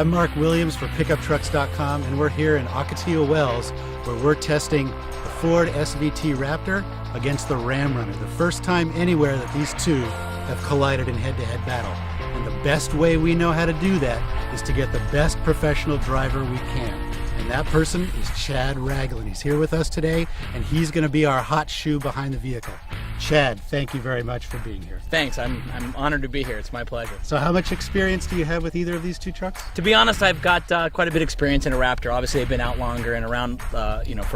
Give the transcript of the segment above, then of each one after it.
I'm Mark Williams for PickupTrucks.com, and we're here in Ocotillo Wells where we're testing the Ford SVT Raptor against the Ram Runner. The first time anywhere that these two have collided in head-to-head battle. And the best way we know how to do that is to get the best professional driver we can. And that person is Chad Ragland. He's here with us today, and he's going to be our hot shoe behind the vehicle. Chad, thank you very much for being here. Thanks. I'm honored to be here. It's my pleasure. So how much experience do you have with either of these two trucks? To be honest, I've got quite a bit of experience in a Raptor. Obviously, they've been out longer and around, for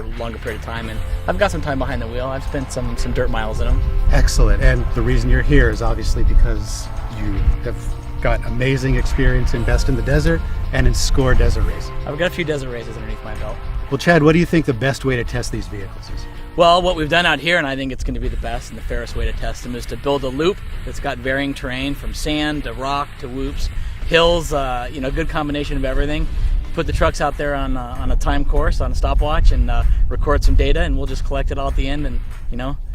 a longer period of time, and I've got some time behind the wheel. I've spent some dirt miles in them. Excellent. And the reason you're here is obviously because you have got amazing experience in Best in the Desert and in SCORE Desert Race. I've got a few desert races underneath my belt. Well, Chad, what do you think the best way to test these vehicles is? Well, what we've done out here, and I think it's going to be the best and the fairest way to test them, is to build a loop that's got varying terrain from sand to rock to whoops, hills, good combination of everything. Put the trucks out there on a time course, on a stopwatch, and record some data, and we'll just collect it all at the end and,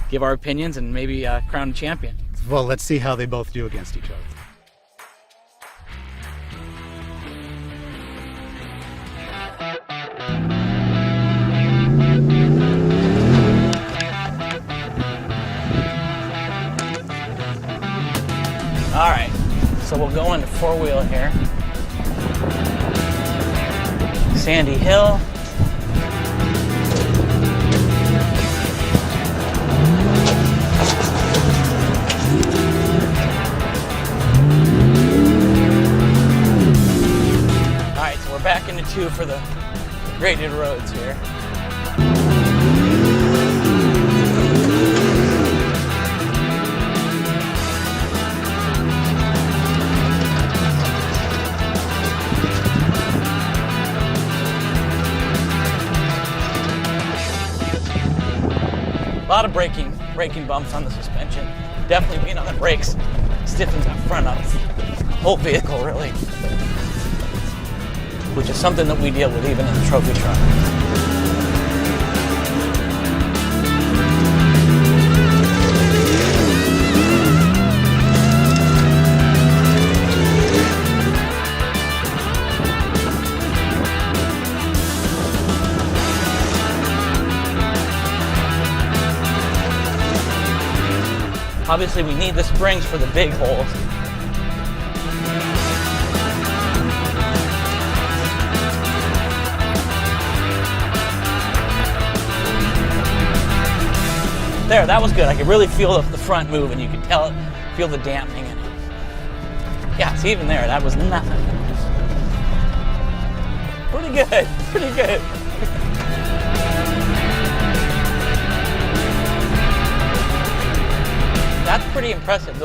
give our opinions and maybe crown a champion. Well, let's see how they both do against each other. All right, so we'll go into four-wheel here. Sandy hill. All right, so we're back into two for the graded roads here. A lot of braking bumps on the suspension. Definitely being on the brakes stiffens that front up. The whole vehicle, really. Which is something that we deal with even in the trophy truck. Obviously, we need the springs for the big holes. There, that was good. I could really feel the front move, and you could feel the dampening in it. Yeah, see, even there, that was nothing. Pretty good, pretty good. That's pretty impressive.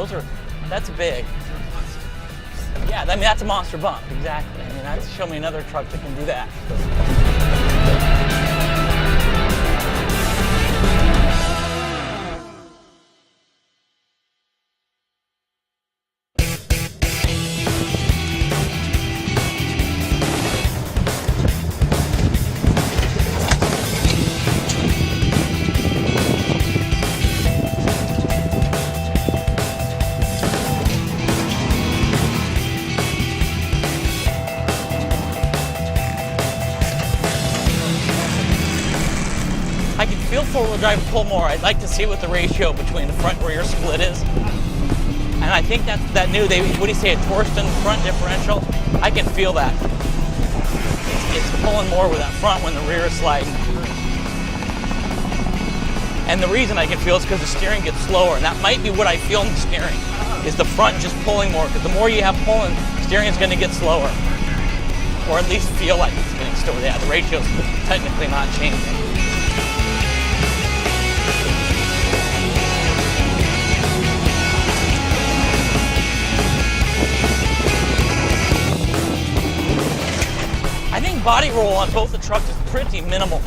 That's big. Yeah, I mean, that's a monster bump, exactly. I mean, that's show me another truck that can do that. I can feel four-wheel drive pull more. I'd like to see what the ratio between the front and rear split is. And I think that new, what do you say, a Torsten front differential? I can feel that. It's pulling more with that front when the rear is sliding. And the reason I can feel is because the steering gets slower. And that might be what I feel in the steering, is the front just pulling more. Because the more you have pulling, steering is going to get slower. Or at least feel like it's getting slower. Yeah, the ratio's technically not changing. I think body roll on both the trucks is pretty minimal.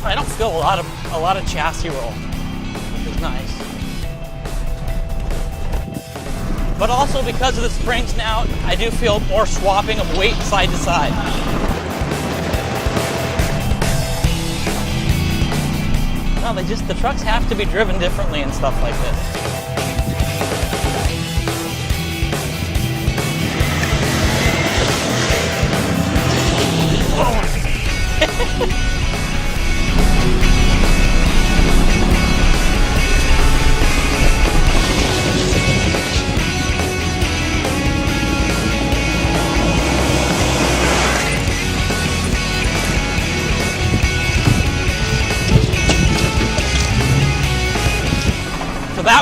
I don't feel a lot of chassis roll, which is nice. But also because of the springs now, I do feel more swapping of weight side to side. No, the trucks have to be driven differently and stuff like this.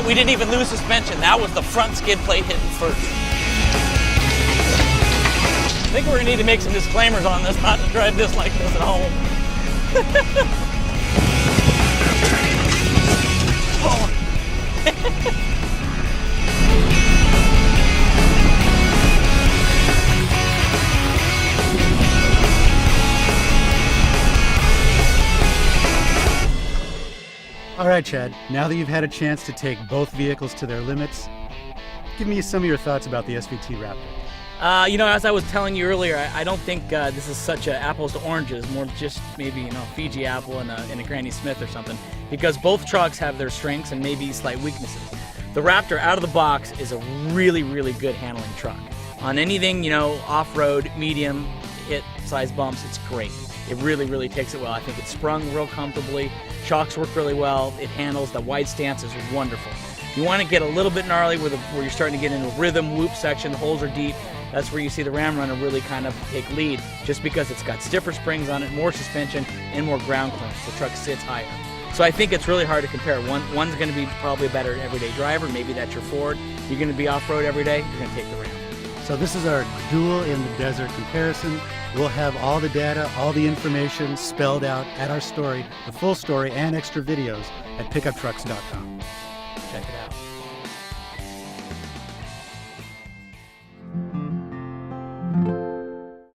that, we didn't even lose suspension. That was the front skid plate hitting first. I think we're gonna need to make some disclaimers on this, not to drive this like this at home. All right, Chad, now that you've had a chance to take both vehicles to their limits, give me some of your thoughts about the SVT Raptor. You know, as I was telling you earlier, I don't think this is such a apples to oranges, more just maybe, you know, Fiji apple and a Granny Smith or something, because both trucks have their strengths and maybe slight weaknesses. The Raptor out of the box is a really, really good handling truck. On anything, you know, off-road, medium, hit, size bumps, it's great. It really, really takes it well. I think it's sprung real comfortably. Shocks work really well. It handles, the wide stance is wonderful. You want to get a little bit gnarly where you're starting to get into rhythm, whoop section, the holes are deep. That's where you see the Ram Runner really kind of take lead, just because it's got stiffer springs on it, more suspension, and more ground clearance. The truck sits higher. So I think it's really hard to compare. One's going to be probably a better everyday driver. Maybe that's your Ford. You're going to be off-road every day. You're going to take the Ram. So this is our dual in the desert comparison. We'll have all the data, all the information spelled out at our story, the full story and extra videos at pickuptrucks.com. Check it out.